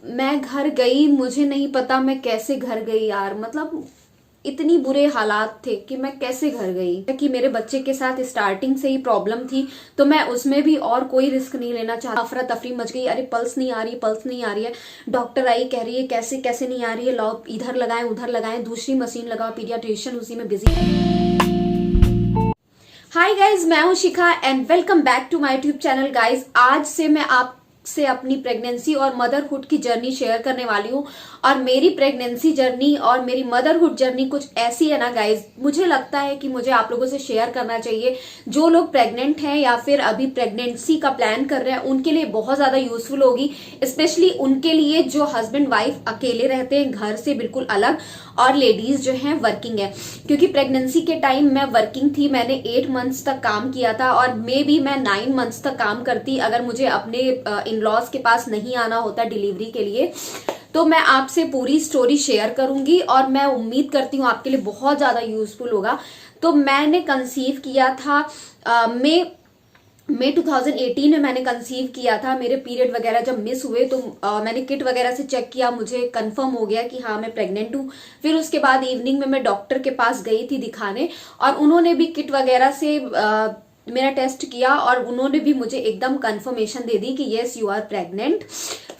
मैं घर गई, मुझे नहीं पता मैं कैसे घर गई यार। मतलब इतनी बुरे हालात थे कि मैं कैसे घर गई। कि मेरे बच्चे के साथ स्टार्टिंग से ही प्रॉब्लम थी, तो मैं उसमें भी और कोई रिस्क नहीं लेना चाहती। अफरा तफरी मच गई, अरे पल्स नहीं आ रही, पल्स नहीं आ रही है। डॉक्टर आई, कह रही है कैसे कैसे नहीं आ रही है, लो इधर लगाएं उधर लगाएं, दूसरी मशीन लगाओ, पीडियाट्रिशियन उसी में बिजी। हाय गाइज, मैं हूं Shikha and welcome back to my YouTube channel. Guys आज से मैं आपसे अपनी प्रेगनेंसी और मदरहुड की जर्नी शेयर करने वाली हूँ। और मेरी प्रेगनेंसी जर्नी और मेरी मदरहुड जर्नी कुछ ऐसी है ना गाइज, मुझे लगता है कि मुझे आप लोगों से शेयर करना चाहिए। जो लोग प्रेग्नेंट हैं या फिर अभी प्रेगनेंसी का प्लान कर रहे हैं, उनके लिए बहुत ज्यादा यूजफुल होगी। स्पेशली उनके लिए जो हस्बैंड वाइफ अकेले रहते हैं घर से बिल्कुल अलग, और लेडीज जो हैं वर्किंग है। क्योंकि प्रेगनेंसी के टाइम मैं वर्किंग थी, मैंने 8 मंथ्स तक काम किया था, और मे बी मैं 9 मंथ्स तक काम करती अगर मुझे अपने इन लॉज के पास नहीं आना होता डिलीवरी के लिए। तो मैं आपसे पूरी स्टोरी शेयर करूंगी और मैं उम्मीद करती हूँ आपके लिए बहुत ज्यादा यूजफुल होगा। तो मैंने कंसीव किया था मई 2018 में मैंने कंसीव किया था। मेरे पीरियड वगैरह जब मिस हुए तो मैंने किट वगैरह से चेक किया, मुझे कंफर्म हो गया कि हाँ मैं प्रेग्नेंट हूँ। फिर उसके बाद इवनिंग में मैं डॉक्टर के पास गई थी दिखाने, और उन्होंने भी किट वगैरह से मेरा टेस्ट किया और उन्होंने भी मुझे एकदम कंफर्मेशन दे दी कि यस यू आर प्रेग्नेंट।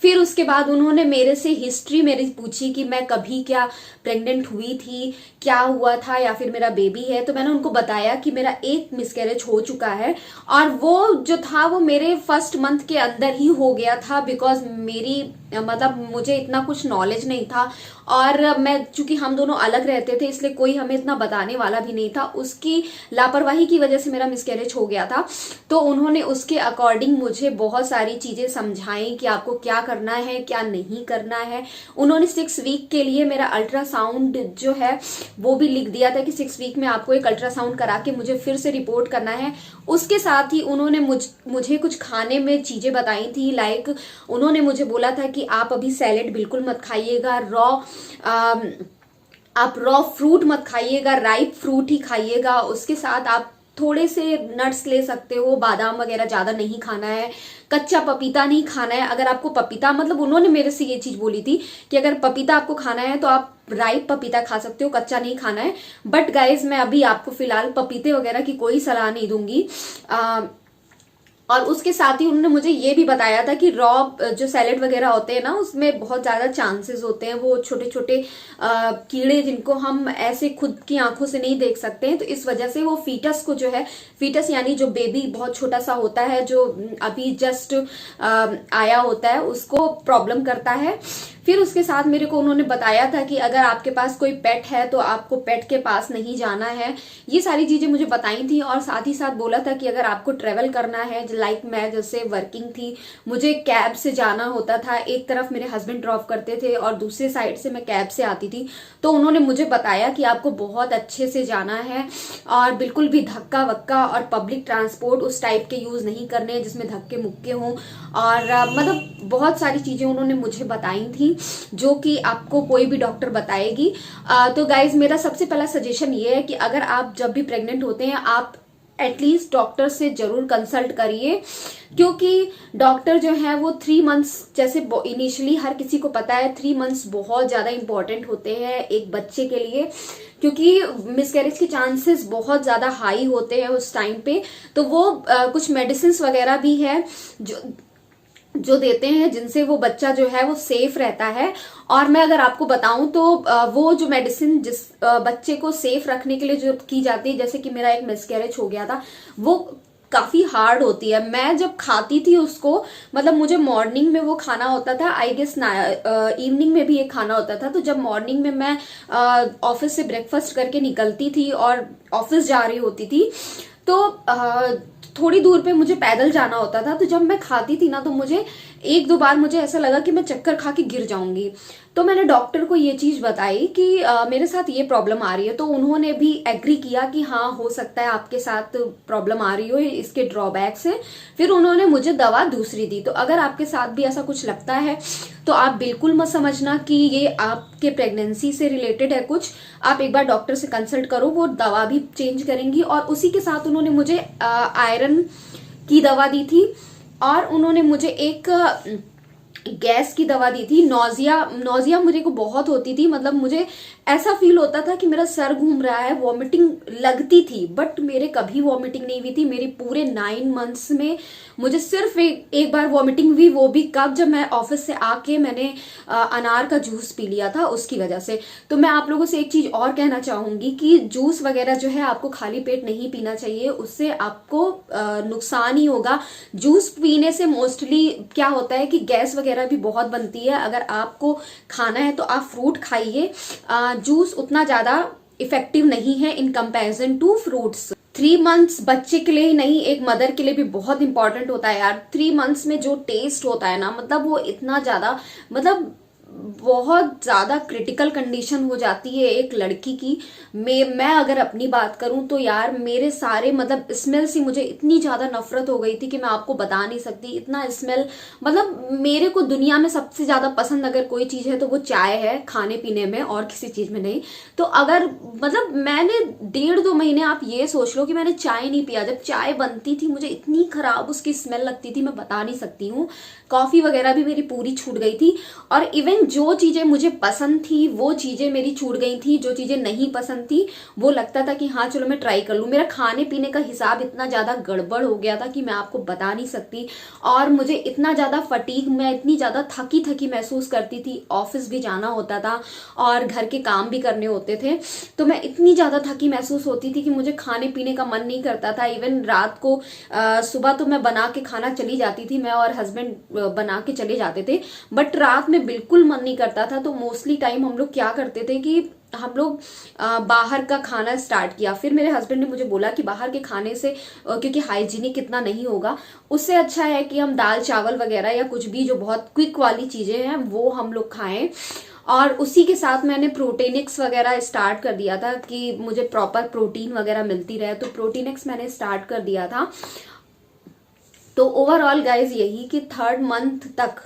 फिर उसके बाद उन्होंने मेरे से हिस्ट्री मेरी पूछी कि मैं कभी क्या प्रेग्नेंट हुई थी, क्या हुआ था, या फिर मेरा बेबी है। तो मैंने उनको बताया कि मेरा एक मिसकैरेज हो चुका है, और वो जो था वो मेरे फर्स्ट मंथ के अंदर ही हो गया था। बिकॉज मेरी मतलब मुझे इतना कुछ नॉलेज नहीं था, और मैं चूंकि हम दोनों अलग रहते थे इसलिए कोई हमें इतना बताने वाला भी नहीं था। उसकी लापरवाही की वजह से मेरा मिसकैरेज हो गया था। तो उन्होंने उसके अकॉर्डिंग मुझे बहुत सारी चीजें समझाई कि आपको क्या करना है क्या नहीं करना है। उन्होंने 6 वीक के लिए मेरा अल्ट्रासाउंड जो है वो भी लिख दिया था कि 6 वीक में आपको एक अल्ट्रासाउंड करा के मुझे फिर से रिपोर्ट करना है। उसके साथ ही उन्होंने मुझे कुछ खाने में चीजें बताई थी। लाइक उन्होंने मुझे बोला था कि आप अभी सैलेड बिल्कुल मत खाइएगा, आप रॉ फ्रूट मत खाइएगा, राइप फ्रूट ही खाइएगा। उसके साथ आप थोड़े से नट्स ले सकते हो, बादाम वगैरह ज्यादा नहीं खाना है, कच्चा पपीता नहीं खाना है। अगर आपको पपीता, मतलब उन्होंने मेरे से ये चीज बोली थी कि अगर पपीता आपको खाना है तो आप राइप पपीता खा सकते हो, कच्चा नहीं खाना है। बट गाइज मैं अभी आपको फिलहाल पपीते वगैरह की कोई सलाह नहीं दूंगी। और उसके साथ ही उन्होंने मुझे ये भी बताया था कि रॉ जो सैलेड वगैरह होते हैं ना, उसमें बहुत ज्यादा चांसेस होते हैं, वो छोटे छोटे कीड़े जिनको हम ऐसे खुद की आंखों से नहीं देख सकते हैं। तो इस वजह से वो फीटस को जो है, फीटस यानी जो बेबी बहुत छोटा सा होता है जो अभी जस्ट आया होता है, उसको प्रॉब्लम करता है। फिर उसके साथ मेरे को उन्होंने बताया था कि अगर आपके पास कोई पेट है तो आपको पेट के पास नहीं जाना है। ये सारी चीजें मुझे बताई थी, और साथ ही साथ बोला था कि अगर आपको ट्रेवल करना है, लाइक मैं जैसे वर्किंग थी, मुझे कैब से जाना होता था। एक तरफ मेरे हस्बैंड ड्रॉप करते थे और दूसरे साइड से मैं कैब से आती थी। तो उन्होंने मुझे बताया कि आपको बहुत अच्छे से जाना है और बिल्कुल भी धक्का वक्का और पब्लिक ट्रांसपोर्ट उस टाइप के यूज नहीं करने हैं जिसमें धक्के मुक्के हों। और मतलब बहुत सारी चीजें उन्होंने मुझे बताई थी जो कि आपको कोई भी डॉक्टर बताएगी। तो गाइज मेरा सबसे पहला सजेशन ये है कि अगर आप जब भी प्रेग्नेंट होते हैं आप एटलीस्ट डॉक्टर से जरूर कंसल्ट करिए। क्योंकि डॉक्टर जो है वो 3 मंथ्स, जैसे इनिशियली हर किसी को पता है 3 मंथ्स बहुत ज्यादा इंपॉर्टेंट होते हैं एक बच्चे के लिए, क्योंकि मिसकैरेज के चांसेस बहुत ज्यादा हाई होते हैं उस टाइम पे। तो वो कुछ मेडिसिन वगैरह भी है जो देते हैं जिनसे वो बच्चा जो है वो सेफ रहता है। और मैं अगर आपको बताऊं तो वो जो मेडिसिन जिस बच्चे को सेफ रखने के लिए जो की जाती है, जैसे कि मेरा एक मिसकैरेज हो गया था, वो काफी हार्ड होती है। मैं जब खाती थी उसको, मतलब मुझे मॉर्निंग में वो खाना होता था, आई गेस इवनिंग में भी एक खाना होता था। तो जब मॉर्निंग में मैं ऑफिस से ब्रेकफास्ट करके निकलती थी और ऑफिस जा रही होती थी, तो थोड़ी दूर पे मुझे पैदल जाना होता था। तो जब मैं खाती थी ना, तो मुझे 1-2 बार मुझे ऐसा लगा कि मैं चक्कर खा के गिर जाऊंगी। तो मैंने डॉक्टर को ये चीज बताई कि मेरे साथ ये प्रॉब्लम आ रही है। तो उन्होंने भी एग्री किया कि हाँ हो सकता है आपके साथ प्रॉब्लम आ रही हो, इसके ड्रॉबैक्स है। फिर उन्होंने मुझे दवा दूसरी दी। तो अगर आपके साथ भी ऐसा कुछ लगता है तो आप बिल्कुल मत समझना कि ये आपके प्रेगनेंसी से रिलेटेड है कुछ। आप एक बार डॉक्टर से कंसल्ट करो, वो दवा भी चेंज करेंगी। और उसी के साथ उन्होंने मुझे आयरन की दवा दी थी, और उन्होंने मुझे एक गैस की दवा दी थी। नौजिया मेरे को बहुत होती थी, मतलब मुझे ऐसा फील होता था कि मेरा सर घूम रहा है, वॉमिटिंग लगती थी, बट मेरे कभी वॉमिटिंग नहीं हुई थी। मेरी पूरे 9 मंथ्स में मुझे सिर्फ एक बार वॉमिटिंग हुई, वो भी कब, जब मैं ऑफिस से आके मैंने अनार का जूस पी लिया था, उसकी वजह से। तो मैं आप लोगों से एक चीज और कहना चाहूंगी कि जूस वगैरह जो है आपको खाली पेट नहीं पीना चाहिए, उससे आपको नुकसान ही होगा। जूस पीने से मोस्टली क्या होता है कि गैस वगैरह भी बहुत बनती है। अगर आपको खाना है तो आप फ्रूट खाइए, जूस उतना ज्यादा इफेक्टिव नहीं है in comparison to fruits. 3 months बच्चे के लिए ही नहीं, एक मदर के लिए भी बहुत इंपॉर्टेंट होता है यार। 3 मंथ्स में जो टेस्ट होता है ना, मतलब वो इतना ज्यादा, मतलब बहुत ज्यादा क्रिटिकल कंडीशन हो जाती है एक लड़की की। मैं अगर अपनी बात करूं तो यार, मेरे सारे मतलब स्मेल से मुझे इतनी ज्यादा नफरत हो गई थी कि मैं आपको बता नहीं सकती। इतना स्मेल, मतलब मेरे को दुनिया में सबसे ज्यादा पसंद अगर कोई चीज है तो वो चाय है, खाने पीने में, और किसी चीज में नहीं। तो अगर मतलब मैंने 1.5-2 महीने, आप ये सोच लो कि मैंने चाय नहीं पिया। जब चाय बनती थी मुझे इतनी खराब उसकी स्मेल लगती थी, मैं बता नहीं सकती हूँ। कॉफी वगैरह भी मेरी पूरी छूट गई थी, और इवन जो चीजें मुझे पसंद थी वो चीजें मेरी छूट गई थी। जो चीजें नहीं पसंद थी वो लगता था कि हाँ चलो मैं ट्राई कर लूं। मेरा खाने पीने का हिसाब इतना ज्यादा गड़बड़ हो गया था कि मैं आपको बता नहीं सकती। और मुझे इतना ज्यादा फटीग, मैं इतनी ज्यादा थकी थकी महसूस करती थी। ऑफिस भी जाना होता था और घर के काम भी करने होते थे, तो मैं इतनी ज्यादा थकी महसूस होती थी कि मुझे खाने पीने का मन नहीं करता था। इवन रात को सुबह तो मैं बना के खाना चली जाती थी, मैं और हस्बैंड बना के चले जाते थे, बट रात में बिल्कुल मन नहीं करता था। तो मोस्टली टाइम हम लोग क्या करते थे कि हम लोग बाहर का खाना स्टार्ट किया। फिर मेरे हस्बैंड ने मुझे बोला कि बाहर के खाने से क्योंकि हाइजीनिक इतना नहीं होगा, उससे अच्छा है कि हम दाल चावल वगैरह या कुछ भी जो बहुत क्विक वाली चीजें हैं वो हम लोग खाएं। और उसी के साथ मैंने प्रोटीनिक्स वगैरह स्टार्ट कर दिया था कि मुझे प्रॉपर प्रोटीन वगैरह मिलती रहे, तो प्रोटीनिक्स मैंने स्टार्ट कर दिया था। तो ओवरऑल गाइज यही कि 3rd मंथ तक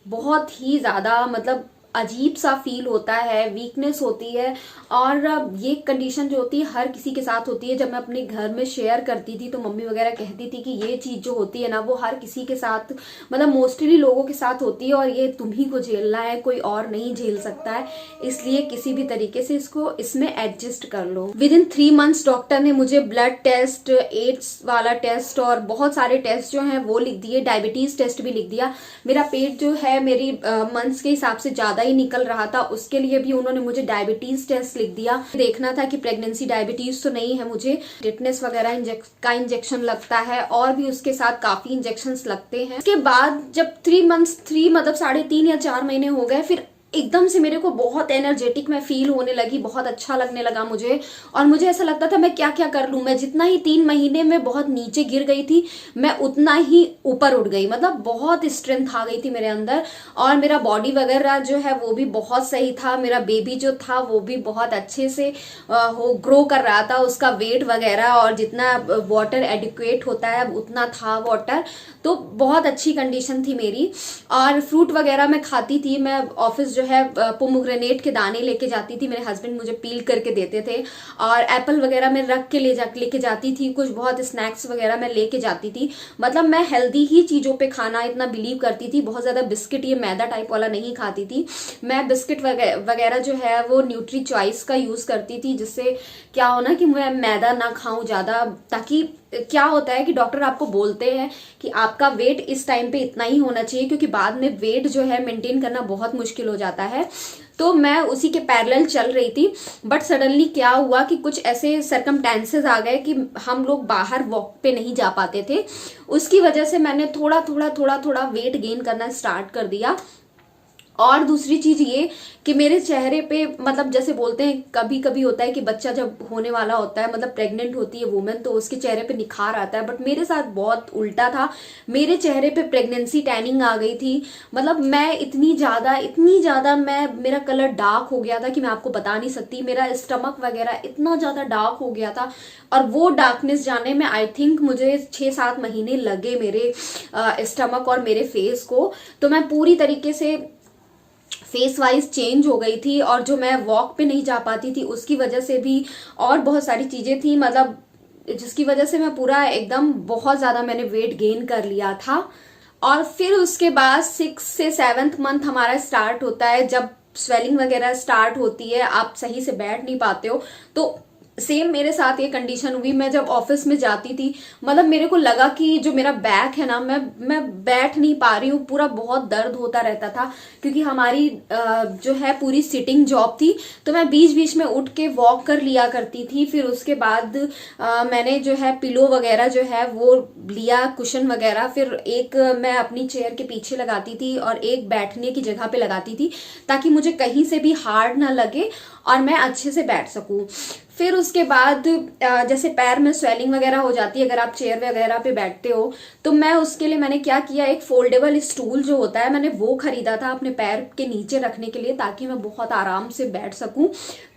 बहुत ही ज्यादा मतलब अजीब सा फील होता है, वीकनेस होती है। और ये कंडीशन जो होती है हर किसी के साथ होती है। जब मैं अपने घर में शेयर करती थी तो मम्मी वगैरह कहती थी कि ये चीज जो होती है ना वो हर किसी के साथ, मतलब मोस्टली लोगों के साथ होती है, और ये तुम्ही को झेलना है, कोई और नहीं झेल सकता है। इसलिए किसी भी तरीके से इसमें एडजस्ट कर लो। विद इन 3 मंथ्स डॉक्टर ने मुझे ब्लड टेस्ट, एड्स वाला टेस्ट और बहुत सारे टेस्ट जो हैं वो लिख दिए, डायबिटीज टेस्ट भी लिख दिया। मेरा पेट जो है मेरी मंथ्स के हिसाब से ज्यादा ही निकल रहा था, उसके लिए भी उन्होंने मुझे डायबिटीज टेस्ट लिख दिया। देखना था कि प्रेगनेंसी डायबिटीज तो नहीं है मुझे। टिटनेस वगैरह का इंजेक्शन लगता है, और भी उसके साथ काफी इंजेक्शंस लगते हैं। उसके बाद जब 3 मंथ्स, मतलब 3.5 या 4 महीने हो गए, फिर एकदम से मेरे को बहुत एनर्जेटिक मैं फील होने लगी, बहुत अच्छा लगने लगा मुझे। और मुझे ऐसा लगता था मैं क्या क्या कर लूं। मैं जितना ही 3 महीने में बहुत नीचे गिर गई थी, मैं उतना ही ऊपर उठ गई। मतलब बहुत स्ट्रेंथ आ गई थी मेरे अंदर, और मेरा बॉडी वगैरह जो है वो भी बहुत सही था। मेरा बेबी जो था वो भी बहुत अच्छे से ग्रो कर रहा था, उसका वेट वगैरह, और जितना वाटर एडिक्वेट होता है उतना था वाटर। तो बहुत अच्छी कंडीशन थी मेरी। और फ्रूट वगैरह मैं खाती थी। मैं ऑफिस जो है पोमोग्रेनेट के दाने लेके जाती थी, मेरे हस्बैंड मुझे पील करके देते थे। और एप्पल वगैरह मैं रख के लेके जाती थी, कुछ बहुत स्नैक्स वगैरह मैं लेके जाती थी। मतलब मैं हेल्दी ही चीजों पे खाना इतना बिलीव करती थी। बहुत ज्यादा बिस्किट, ये मैदा टाइप वाला नहीं खाती थी मैं। बिस्किट वगैरह जो है वो न्यूट्री चॉइस का यूज करती थी, जिससे क्या हो ना कि मैं मैदा ना खाऊं ज्यादा। ताकि क्या होता है कि डॉक्टर आपको बोलते हैं कि आपका वेट इस टाइम पे इतना ही होना चाहिए, क्योंकि बाद में वेट जो है मेंटेन करना बहुत मुश्किल हो जाता है। तो मैं उसी के पैरेलल चल रही थी। बट सडनली क्या हुआ कि कुछ ऐसे सरकमटेंसेस आ गए कि हम लोग बाहर वॉक पे नहीं जा पाते थे। उसकी वजह से मैंने थोड़ा वेट गेन करना स्टार्ट कर दिया। और दूसरी चीज ये कि मेरे चेहरे पे, मतलब जैसे बोलते हैं कभी कभी होता है कि बच्चा जब होने वाला होता है, मतलब प्रेग्नेंट होती है वुमेन, तो उसके चेहरे पे निखार आता है। बट मेरे साथ बहुत उल्टा था, मेरे चेहरे पे प्रेगनेंसी टैनिंग आ गई थी। मतलब मैं इतनी ज्यादा मेरा कलर डार्क हो गया था कि मैं आपको बता नहीं सकती। मेरा स्टमक वगैरह इतना ज्यादा डार्क हो गया था, और वो डार्कनेस जाने में आई थिंक मुझे 6-7 महीने लगे मेरे स्टमक और मेरे फेस को। तो मैं पूरी तरीके से फेस वाइज चेंज हो गई थी। और जो मैं वॉक पे नहीं जा पाती थी उसकी वजह से भी, और बहुत सारी चीजें थी, मतलब जिसकी वजह से मैं पूरा एकदम बहुत ज्यादा मैंने वेट गेन कर लिया था। और फिर उसके बाद 6 से 7 मंथ हमारा स्टार्ट होता है, जब स्वेलिंग वगैरह स्टार्ट होती है, आप सही से बैठ नहीं पाते हो। तो सेम मेरे साथ ये कंडीशन हुई। मैं जब ऑफिस में जाती थी, मतलब मेरे को लगा कि जो मेरा बैक है ना, मैं बैठ नहीं पा रही हूँ, पूरा बहुत दर्द होता रहता था, क्योंकि हमारी जो है पूरी सिटिंग जॉब थी। तो मैं बीच बीच में उठ के वॉक कर लिया करती थी। फिर उसके बाद मैंने जो है पिलो वगैरह जो है वो लिया, कुशन वगैरह, फिर एक मैं अपनी चेयर के पीछे लगाती थी और एक बैठने की जगह पे लगाती थी, ताकि मुझे कहीं से भी हार्ड ना लगे और मैं अच्छे से बैठ सकूं। फिर उसके बाद जैसे पैर में स्वेलिंग वगैरह हो जाती है अगर आप चेयर वगैरह पे बैठते हो, तो मैं उसके लिए मैंने क्या किया, एक फोल्डेबल स्टूल जो होता है मैंने वो खरीदा था अपने पैर के नीचे रखने के लिए, ताकि मैं बहुत आराम से बैठ सकूं।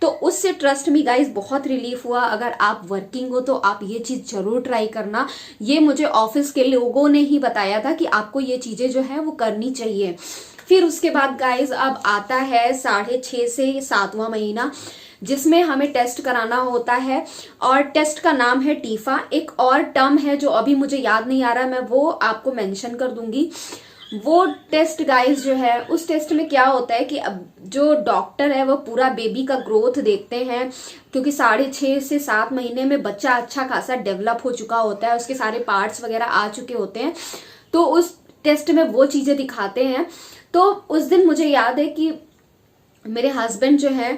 तो उससे ट्रस्ट मी गाइस बहुत रिलीफ हुआ। अगर आप वर्किंग हो तो आप ये चीज जरूर ट्राई करना। ये मुझे ऑफिस के लोगों ने ही बताया था कि आपको ये चीजें जो है वो करनी चाहिए। फिर उसके बाद गाइस अब आता है 6.5 से 7वां महीना, जिसमें हमें टेस्ट कराना होता है, और टेस्ट का नाम है टीफा। एक और टर्म है जो अभी मुझे याद नहीं आ रहा, मैं वो आपको मेंशन कर दूंगी। वो टेस्ट गाइस जो है, उस टेस्ट में क्या होता है कि अब जो डॉक्टर है वो पूरा बेबी का ग्रोथ देखते हैं, क्योंकि 6.5 से 7 महीने में बच्चा अच्छा खासा डेवलप हो चुका होता है, उसके सारे पार्ट्स वगैरह आ चुके होते हैं। तो उस टेस्ट में वो चीजें दिखाते हैं। तो उस दिन मुझे याद है कि मेरे हस्बैंड जो है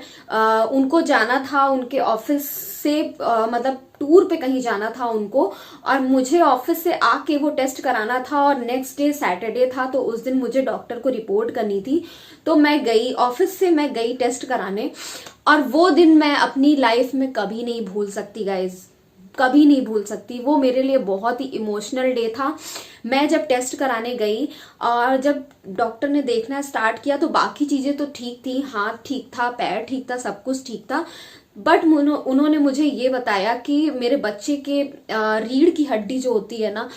उनको जाना था उनके ऑफिस से, मतलब टूर पे कहीं जाना था उनको, और मुझे ऑफिस से आके वो टेस्ट कराना था, और नेक्स्ट डे सैटरडे था, तो उस दिन मुझे डॉक्टर को रिपोर्ट करनी थी। तो मैं गई ऑफिस से, मैं गई टेस्ट कराने, और वो दिन मैं अपनी लाइफ में कभी नहीं भूल सकती गाइज, कभी नहीं भूल सकती। वो मेरे लिए बहुत ही इमोशनल डे था। मैं जब टेस्ट कराने गई और जब डॉक्टर ने देखना स्टार्ट किया, तो बाकी चीजें तो ठीक थी, हाथ ठीक था, पैर ठीक था, सब कुछ ठीक था, बट उन्होंने मुझे ये बताया कि मेरे बच्चे के रीढ़ की हड्डी जो होती है ना,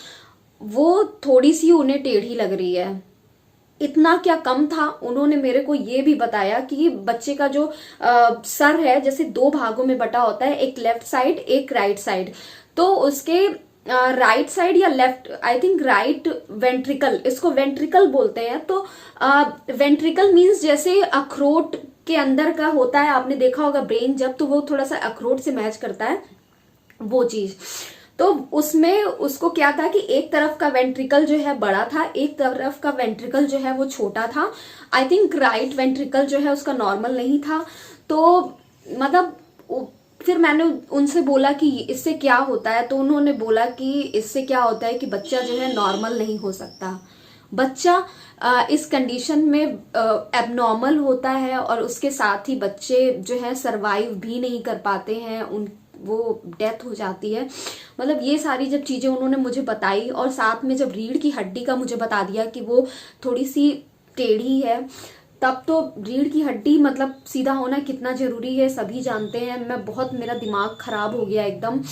वो थोड़ी सी उन्हें टेढ़ी लग रही है। इतना क्या कम था, उन्होंने मेरे को ये भी बताया कि बच्चे का जो सर है, जैसे 2 भागों में बटा होता है, एक लेफ्ट साइड एक राइट साइड, तो उसके राइट साइड या left, I think right ventricle, इसको वेंट्रिकल बोलते हैं। तो वेंट्रिकल मीन्स जैसे अखरोट के अंदर का होता है, आपने देखा होगा ब्रेन जब, तो वो थोड़ा सा अखरोट से मैच करता है वो चीज। तो उसमें उसको क्या था कि एक तरफ का वेंट्रिकल जो है बड़ा था, एक तरफ का वेंट्रिकल जो है वो छोटा था। आई थिंक राइट वेंट्रिकल जो है उसका नॉर्मल नहीं था। तो मतलब फिर मैंने उनसे बोला कि इससे क्या होता है, तो उन्होंने बोला कि इससे क्या होता है कि बच्चा जो है नॉर्मल नहीं हो सकता, बच्चा इस कंडीशन में एबनॉर्मल होता है, और उसके साथ ही बच्चे जो है सरवाइव भी नहीं कर पाते हैं, उन वो डेथ हो जाती है। मतलब ये सारी जब चीजें उन्होंने मुझे बताई, और साथ में जब रीढ़ की हड्डी का मुझे बता दिया कि वो थोड़ी सी टेढ़ी है, तब तो रीढ़ की हड्डी मतलब सीधा होना कितना जरूरी है सभी जानते हैं। मैं बहुत, मेरा दिमाग खराब हो गया एकदम।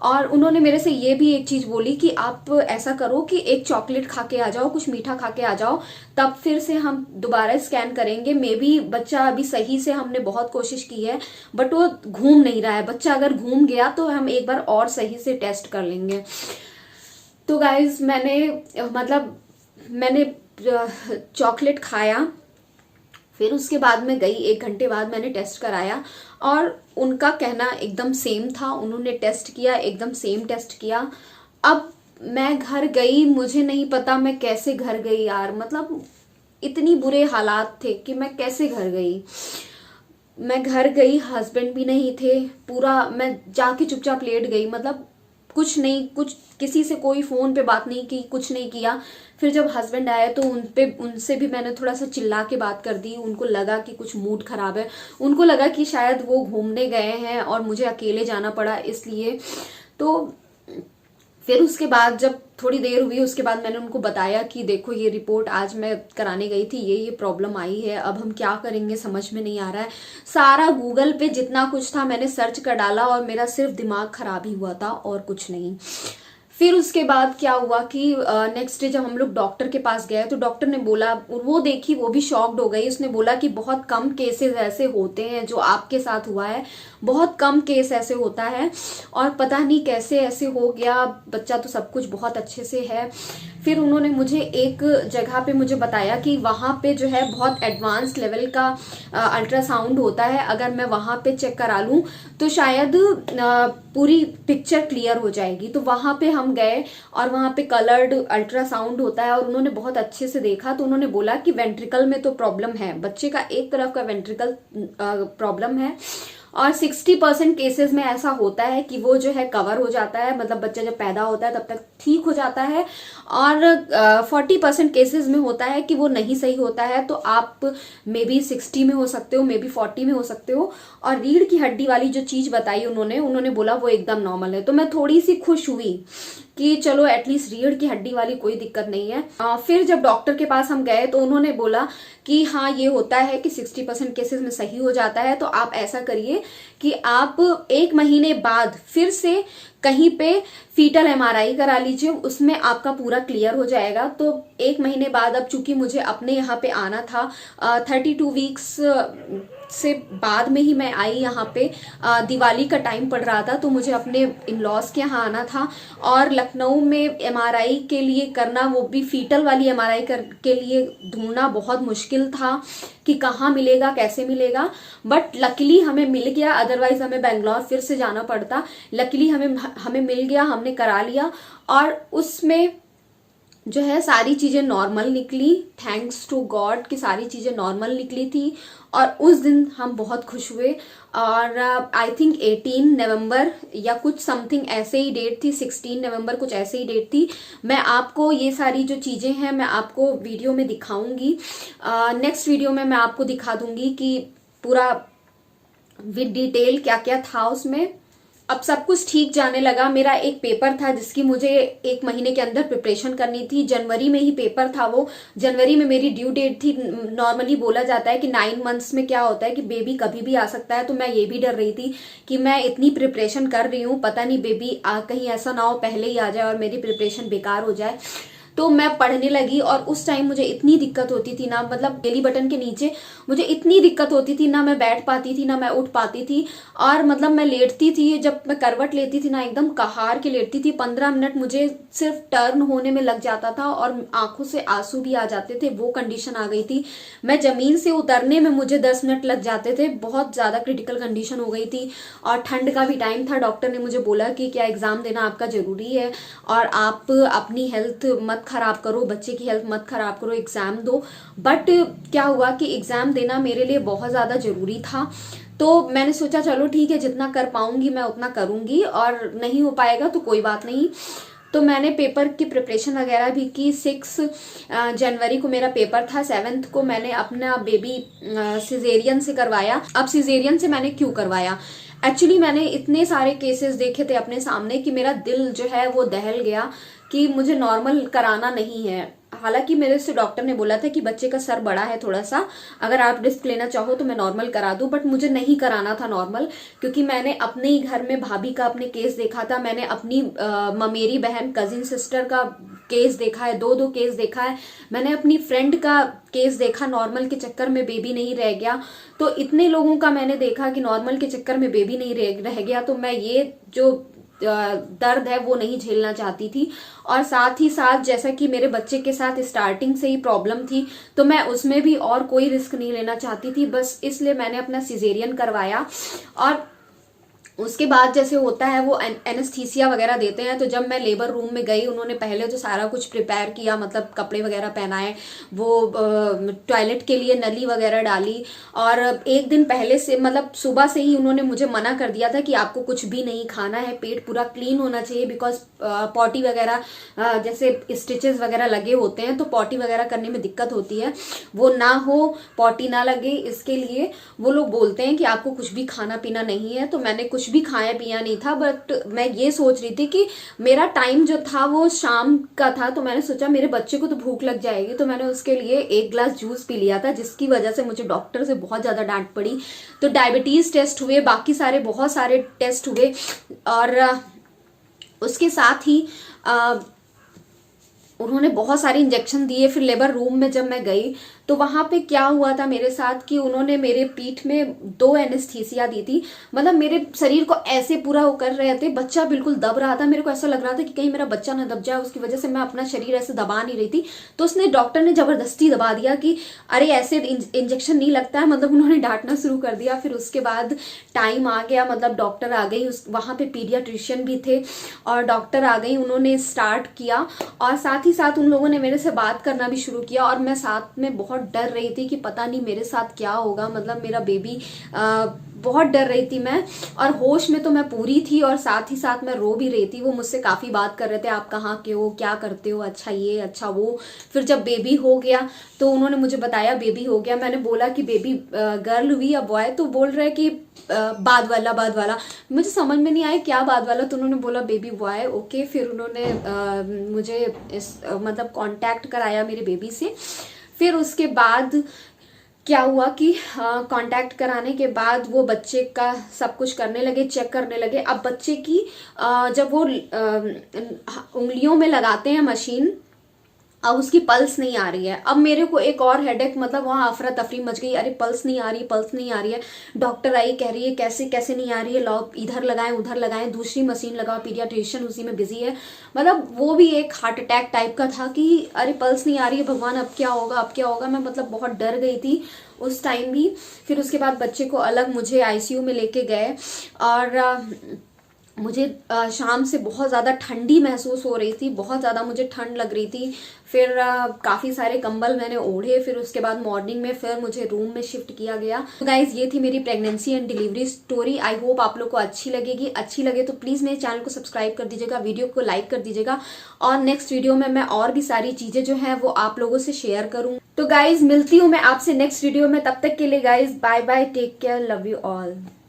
और उन्होंने मेरे से ये भी एक चीज बोली कि आप ऐसा करो कि एक चॉकलेट खा के आ जाओ, कुछ मीठा खा के आ जाओ, तब फिर से हम दोबारा स्कैन करेंगे। मे बी बच्चा अभी सही से, हमने बहुत कोशिश की है बट वो घूम नहीं रहा है। बच्चा अगर घूम गया तो हम एक बार और सही से टेस्ट कर लेंगे। तो गाइज मैंने चॉकलेट खाया, फिर उसके बाद में गई, 1 घंटे बाद मैंने टेस्ट कराया, और उनका कहना एकदम सेम था, उन्होंने टेस्ट किया, एकदम सेम टेस्ट किया। अब मैं घर गई, मुझे नहीं पता मैं कैसे घर गई यार, मतलब इतनी बुरे हालात थे कि मैं कैसे घर गई। मैं घर गई, हस्बैंड भी नहीं थे, पूरा मैं जाके चुपचाप लेट गई, मतलब कुछ नहीं, कुछ किसी से कोई फोन पे बात नहीं की, कुछ नहीं किया। फिर जब हस्बैंड आए तो उनसे भी मैंने थोड़ा सा चिल्ला के बात कर दी। उनको लगा कि कुछ मूड खराब है, उनको लगा कि शायद वो घूमने गए हैं और मुझे अकेले जाना पड़ा इसलिए। तो फिर उसके बाद जब थोड़ी देर हुई, उसके बाद मैंने उनको बताया कि देखो ये रिपोर्ट आज मैं कराने गई थी, ये प्रॉब्लम आई है, अब हम क्या करेंगे समझ में नहीं आ रहा है। सारा गूगल पे जितना कुछ था मैंने सर्च कर डाला, और मेरा सिर्फ दिमाग खराब ही हुआ था और कुछ नहीं। फिर उसके बाद क्या हुआ कि नेक्स्ट डे जब हम लोग डॉक्टर के पास गए, तो डॉक्टर ने बोला, वो देखी, वो भी शॉक्ड हो गई। उसने बोला कि बहुत कम केसेस ऐसे होते हैं जो आपके साथ हुआ है, बहुत कम केस ऐसे होता है, और पता नहीं कैसे ऐसे हो गया, बच्चा तो सब कुछ बहुत अच्छे से है। फिर उन्होंने मुझे एक जगह पे मुझे बताया कि वहाँ पे जो है बहुत एडवांस लेवल का अल्ट्रासाउंड होता है, अगर मैं वहाँ पे चेक करा लूँ तो शायद पूरी पिक्चर क्लियर हो जाएगी। तो वहाँ पे हम गए और वहाँ पे कलर्ड अल्ट्रासाउंड होता है और उन्होंने बहुत अच्छे से देखा। तो उन्होंने बोला कि वेंट्रिकल में तो प्रॉब्लम है, बच्चे का एक तरफ का वेंट्रिकल प्रॉब्लम है और 60% केसेस में ऐसा होता है कि वो जो है कवर हो जाता है, मतलब बच्चा जब पैदा होता है तब तक ठीक हो जाता है, और 40% केसेस में होता है कि वो नहीं सही होता है। तो आप मे बी 60 में हो सकते हो, मे बी 40 में हो सकते हो। और रीढ़ की हड्डी वाली जो चीज बताई उन्होंने बोला वो एकदम नॉर्मल है। तो मैं थोड़ी सी खुश हुई कि चलो एटलीस्ट रीढ़ की हड्डी वाली कोई दिक्कत नहीं है। फिर जब डॉक्टर के पास हम गए तो उन्होंने बोला कि हाँ ये होता है कि 60% केसेस में सही हो जाता है, तो आप ऐसा करिए कि आप 1 महीने बाद फिर से कहीं पे फीटल एमआरआई करा लीजिए, उसमें आपका पूरा क्लियर हो जाएगा। तो 1 महीने बाद, अब चूंकि मुझे अपने यहाँ पे आना था 32 वीक्स से बाद में ही मैं आई यहाँ पे, दिवाली का टाइम पड़ रहा था, तो मुझे अपने इन लॉज के यहाँ आना था। और लखनऊ में एमआरआई के लिए करना, वो भी फीटल वाली एमआरआई के लिए ढूंढना बहुत मुश्किल था कि कहाँ मिलेगा, कैसे मिलेगा। बट लकीली हमें मिल गया, अदरवाइज हमें बेंगलोर फिर से जाना पड़ता। लकीली हमें मिल गया, हमने करा लिया और उसमें जो है सारी चीजें नॉर्मल निकली। थैंक्स टू गॉड कि सारी चीजें नॉर्मल निकली थी और उस दिन हम बहुत खुश हुए। और आई थिंक 18 नवंबर या कुछ समथिंग ऐसे ही डेट थी, 16 नवंबर कुछ ऐसे ही डेट थी। मैं आपको ये सारी जो चीजें हैं मैं आपको वीडियो में दिखाऊंगी। नेक्स्ट वीडियो में मैं आपको दिखा दूंगी कि पूरा विद डिटेल क्या क्या था उसमें। अब सब कुछ ठीक जाने लगा। मेरा एक पेपर था जिसकी मुझे 1 महीने के अंदर प्रिपरेशन करनी थी। जनवरी में ही पेपर था, वो जनवरी में मेरी ड्यू डेट थी। नॉर्मली बोला जाता है कि 9 मंथ्स में क्या होता है कि बेबी कभी भी आ सकता है। तो मैं ये भी डर रही थी कि मैं इतनी प्रिपरेशन कर रही हूँ, पता नहीं बेबी कहीं ऐसा ना हो पहले ही आ जाए और मेरी प्रिपरेशन बेकार हो जाए। तो मैं पढ़ने लगी और उस टाइम मुझे इतनी दिक्कत होती थी ना, मतलब बेली बटन के नीचे मुझे इतनी दिक्कत होती थी ना, मैं बैठ पाती थी ना मैं उठ पाती थी। और मतलब मैं लेटती थी, जब मैं करवट लेती थी ना एकदम कहार के लेटती थी। 15 मिनट मुझे सिर्फ टर्न होने में लग जाता था और आंखों से आंसू भी आ जाते थे, वो कंडीशन आ गई थी। मैं जमीन से उतरने में मुझे 10 मिनट लग जाते थे, बहुत ज्यादा क्रिटिकल कंडीशन हो गई थी। और ठंड का भी टाइम था। डॉक्टर ने मुझे बोला कि क्या एग्जाम देना आपका जरूरी है और आप अपनी हेल्थ मत खराब करो, बच्चे की हेल्थ मत खराब करो, एग्जाम दो। बट क्या हुआ कि एग्जाम देना मेरे लिए बहुत ज्यादा जरूरी था। तो मैंने सोचा चलो ठीक है, जितना कर पाऊंगी मैं उतना करूंगी और नहीं हो पाएगा तो कोई बात नहीं। तो मैंने पेपर की प्रिपरेशन वगैरह भी की। 6 जनवरी को मेरा पेपर था। 7th को मैंने अपना बेबी सिजेरियन से करवाया। अब सिजेरियन से मैंने क्यों करवाया, एक्चुअली मैंने इतने सारे केसेस देखे थे अपने सामने कि मेरा दिल जो है वो दहल गया कि मुझे नॉर्मल कराना नहीं है। हालांकि मेरे से डॉक्टर ने बोला था कि बच्चे का सर बड़ा है थोड़ा सा, अगर आप रिस्क लेना चाहो तो मैं नॉर्मल करा दूं, बट मुझे नहीं कराना था नॉर्मल। क्योंकि मैंने अपने ही घर में भाभी का अपने केस देखा था, मैंने अपनी ममेरी बहन कजिन सिस्टर का केस देखा है, 2 केस देखा है, मैंने अपनी फ्रेंड का केस देखा, नॉर्मल के चक्कर में बेबी नहीं रह गया। तो इतने लोगों का मैंने देखा कि नॉर्मल के चक्कर में बेबी नहीं रह गया। तो मैं ये जो दर्द है वो नहीं झेलना चाहती थी। और साथ ही साथ जैसा कि मेरे बच्चे के साथ स्टार्टिंग से ही प्रॉब्लम थी, तो मैं उसमें भी और कोई रिस्क नहीं लेना चाहती थी, बस इसलिए मैंने अपना सिजेरियन करवाया। और उसके बाद जैसे होता है वो एनेस्थीसिया वगैरह देते हैं। तो जब मैं लेबर रूम में गई, उन्होंने पहले तो सारा कुछ प्रिपेयर किया, मतलब कपड़े वगैरह पहनाए, वो टॉयलेट के लिए नली वगैरह डाली। और 1 दिन पहले से, मतलब सुबह से ही उन्होंने मुझे मना कर दिया था कि आपको कुछ भी नहीं खाना है, पेट पूरा क्लीन होना चाहिए। बिकॉज पॉटी वगैरह जैसे स्टिचेस वगैरह लगे होते हैं तो पॉटी वगैरह करने में दिक्कत होती है, वो ना हो, पॉटी ना लगे, इसके लिए वो लोग बोलते हैं कि आपको कुछ भी खाना पीना नहीं है। तो मैंने कुछ भी खाया पिया नहीं था, बट मैं ये सोच रही थी कि मेरा टाइम जो था वो शाम का था, तो मैंने सोचा मेरे बच्चे को तो भूख लग जाएगी, तो मैंने उसके लिए 1 ग्लास जूस पी लिया था, जिसकी वजह से मुझे डॉक्टर से बहुत ज्यादा डांट पड़ी। तो डायबिटीज टेस्ट हुए, बाकी सारे बहुत सारे टेस्ट हुए और उसके साथ ही उन्होंने बहुत सारे इंजेक्शन दिए। फिर लेबर रूम में जब मैं गई तो वहां पे क्या हुआ था मेरे साथ कि उन्होंने मेरे पीठ में 2 एनेस्थीसिया दी थी। मतलब मेरे शरीर को ऐसे पूरा वो कर रहे थे, बच्चा बिल्कुल दब रहा था, मेरे को ऐसा लग रहा था कि कहीं मेरा बच्चा ना दब जाए, उसकी वजह से मैं अपना शरीर ऐसे दबा नहीं रही थी। तो उसने डॉक्टर ने जबरदस्ती दबा दिया कि अरे ऐसे इंजेक्शन नहीं लगता है, मतलब उन्होंने डांटना शुरू कर दिया। फिर उसके बाद टाइम आ गया, मतलब डॉक्टर आ गई, उस वहां पे पीडियाट्रिशियन भी थे और डॉक्टर आ गई, उन्होंने स्टार्ट किया और साथ ही साथ उन लोगों ने मेरे से बात करना भी शुरू किया। और मैं साथ में बहुत डर रही थी कि पता नहीं मेरे साथ क्या होगा, मतलब मेरा बेबी बहुत डर रही थी मैं। और होश में तो मैं पूरी थी और साथ ही साथ मैं रो भी रही थी। वो मुझसे काफी बात कर रहे थे, आप कहाँ के हो, क्या करते हो, अच्छा ये अच्छा वो। फिर जब बेबी हो गया तो उन्होंने मुझे बताया बेबी हो गया। मैंने बोला कि बेबी गर्ल हुई या बॉय, तो बोल रहे कि बाद वाला बाद वाला। मुझे समझ में नहीं आया क्या बाद वाला, तो उन्होंने बोला बेबी बॉय। ओके, फिर उन्होंने मुझे मतलब कांटेक्ट कराया मेरे बेबी से। फिर उसके बाद क्या हुआ कि कांटेक्ट कराने के बाद वो बच्चे का सब कुछ करने लगे, चेक करने लगे। अब बच्चे की जब वो उंगलियों में लगाते हैं मशीन, अब उसकी पल्स नहीं आ रही है। अब मेरे को एक और हेडेक, मतलब वहां अफरा तफरी मच गई, अरे पल्स नहीं आ रही, पल्स नहीं आ रही है। डॉक्टर आई, कह रही है कैसे कैसे नहीं आ रही है, लो इधर लगाएं उधर लगाएं, दूसरी मशीन लगाओ, पीडियाट्रिशियन उसी में बिजी है। मतलब वो भी एक हार्ट अटैक टाइप का था कि अरे पल्स नहीं आ रही है, भगवान अब क्या होगा अब क्या होगा। मैं मतलब बहुत डर गई थी उस टाइम भी। फिर उसके बाद बच्चे को अलग मुझे आईसीयू में लेके गए और मुझे शाम से बहुत ज़्यादा ठंडी महसूस हो रही थी, बहुत ज़्यादा मुझे ठंड लग रही थी। फिर काफ़ी सारे कंबल मैंने ओढ़े। फिर उसके बाद मॉर्निंग में फिर मुझे रूम में शिफ्ट किया गया। तो गाइज ये थी मेरी pregnancy and delivery story. I hope आप लोग को अच्छी लगेगी। अच्छी लगे तो प्लीज़ मेरे चैनल को सब्सक्राइब कर दीजिएगा, वीडियो को लाइक कर दीजिएगा और नेक्स्ट वीडियो में मैं और भी सारी चीज़ें जो है वो आप लोगों से शेयर करूँ। तो गाइज मिलती हूँ मैं आपसे नेक्स्ट वीडियो में, तब तक के लिए guys bye bye, take care, love you all.